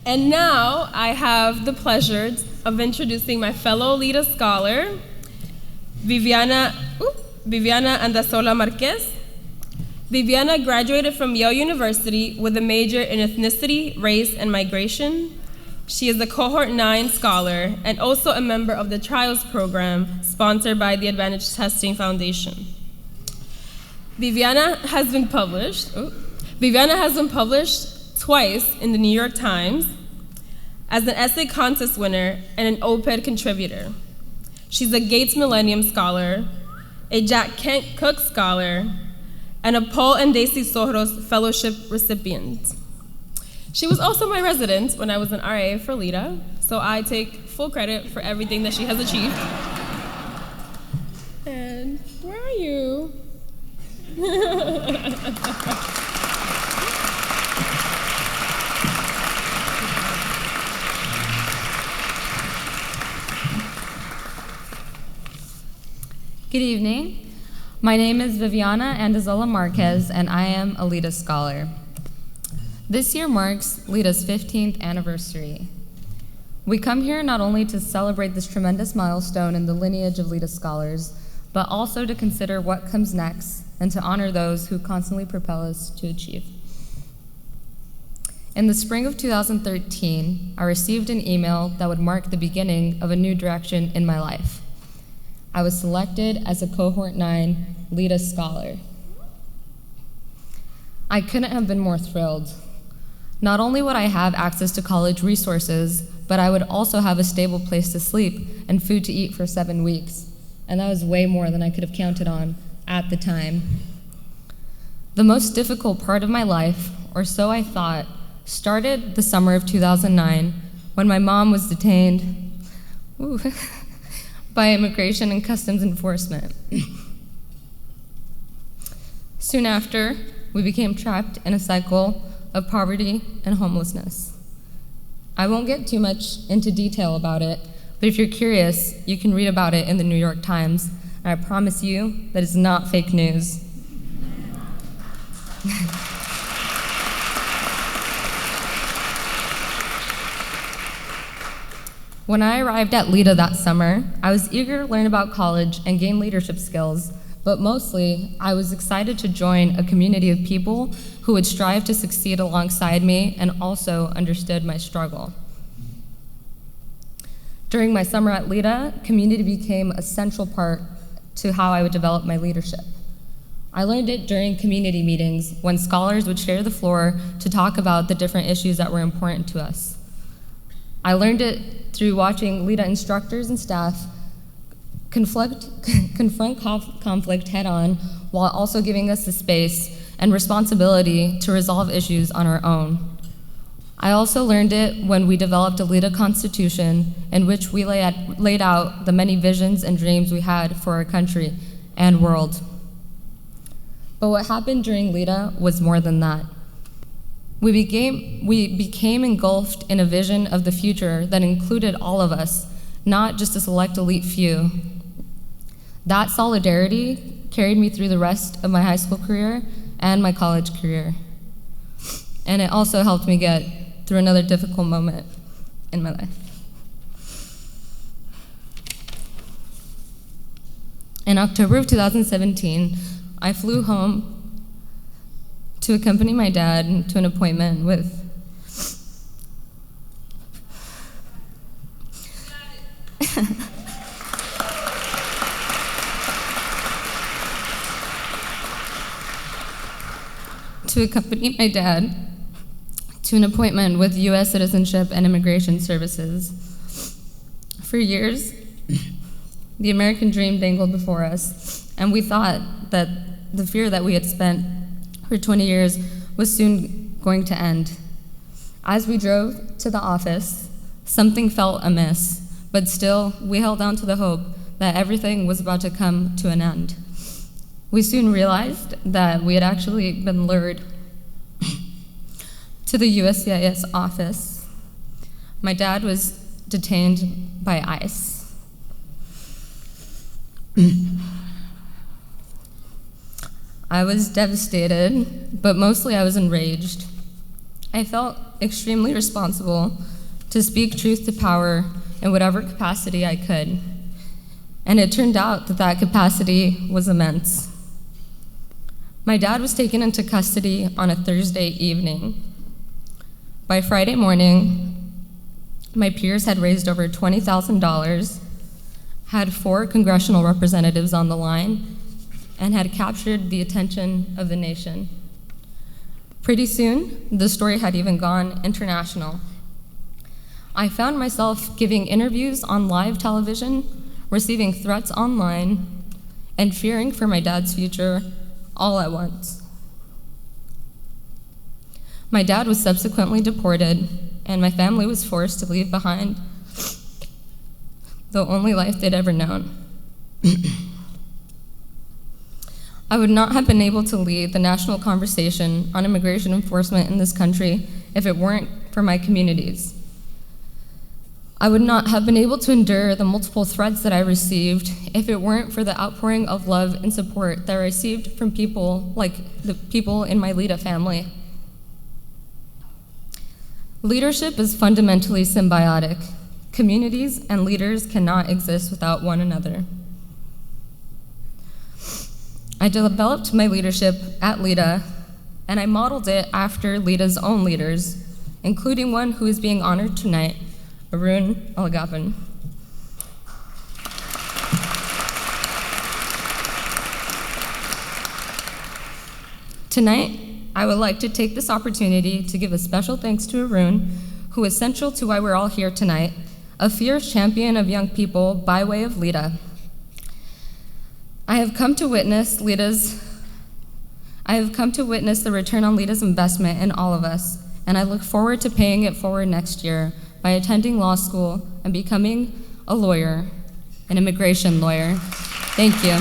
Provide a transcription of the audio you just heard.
And now I have the pleasure of introducing my fellow LEDA scholar, Viviana Andasola Marquez. Viviana graduated from Yale University with a major in ethnicity, race, and migration. She is a Cohort 9 scholar and also a member of the Trials program sponsored by the Advantage Testing Foundation. Viviana has been published twice in the New York Times as an essay contest winner and an OPED contributor. She's a Gates Millennium Scholar, a Jack Kent Cook Scholar, and a Paul and Daisy Soros Fellowship recipient. She was also my resident when I was an RA for LEDA, so I take full credit for everything that she has achieved. And where are you? Good evening. My name is Viviana Andasola Marquez, and I am a LEDA scholar. This year marks LEDA's 15th anniversary. We come here not only to celebrate this tremendous milestone in the lineage of LEDA scholars, but also to consider what comes next and to honor those who constantly propel us to achieve. In the spring of 2013, I received an email that would mark the beginning of a new direction in my life. I was selected as a Cohort 9 LEDA scholar. I couldn't have been more thrilled. Not only would I have access to college resources, but I would also have a stable place to sleep and food to eat for 7 weeks. And that was way more than I could have counted on at the time. The most difficult part of my life, or so I thought, started the summer of 2009 when my mom was detained by Immigration and Customs Enforcement. Soon after, we became trapped in a cycle of poverty and homelessness. I won't get too much into detail about it, but if you're curious, you can read about it in the New York Times, and I promise you that it's not fake news. When I arrived at LEDA that summer, I was eager to learn about college and gain leadership skills, but mostly, I was excited to join a community of people who would strive to succeed alongside me and also understood my struggle. During my summer at LEDA, community became a central part to how I would develop my leadership. I learned it during community meetings when scholars would share the floor to talk about the different issues that were important to us. I learned it through watching LEDA instructors and staff confront conflict head-on while also giving us the space and responsibility to resolve issues on our own. I also learned it when we developed a LEDA constitution in which we laid out the many visions and dreams we had for our country and world. But what happened during LEDA was more than that. We became engulfed in a vision of the future that included all of us, not just a select elite few. That solidarity carried me through the rest of my high school career and my college career. And it also helped me get through another difficult moment in my life. In October of 2017, I flew home to accompany my dad to an appointment with U.S. Citizenship and Immigration Services. For years, the American dream dangled before us, and we thought that the fear that we had spent for 20 years was soon going to end. As we drove to the office, something felt amiss, but still, we held on to the hope that everything was about to come to an end. We soon realized that we had actually been lured to the USCIS office. My dad was detained by ICE. I was devastated, but mostly I was enraged. I felt extremely responsible to speak truth to power in whatever capacity I could. And it turned out that that capacity was immense. My dad was taken into custody on a Thursday evening. By Friday morning, my peers had raised over $20,000, had 4 congressional representatives on the line, and had captured the attention of the nation. Pretty soon, the story had even gone international. I found myself giving interviews on live television, receiving threats online, and fearing for my dad's future all at once. My dad was subsequently deported, and my family was forced to leave behind the only life they'd ever known. I would not have been able to lead the national conversation on immigration enforcement in this country if it weren't for my communities. I would not have been able to endure the multiple threats that I received if it weren't for the outpouring of love and support that I received from people like the people in my LEDA family. Leadership is fundamentally symbiotic. Communities and leaders cannot exist without one another. I developed my leadership at LEDA, and I modeled it after LEDA's own leaders, including one who is being honored tonight, Arun Alagapan. Tonight, I would like to take this opportunity to give a special thanks to Arun, who is central to why we're all here tonight, a fierce champion of young people by way of LEDA. I have come to witness the return on LEDA's investment in all of us, and I look forward to paying it forward next year by attending law school and becoming a lawyer, an immigration lawyer. Thank you.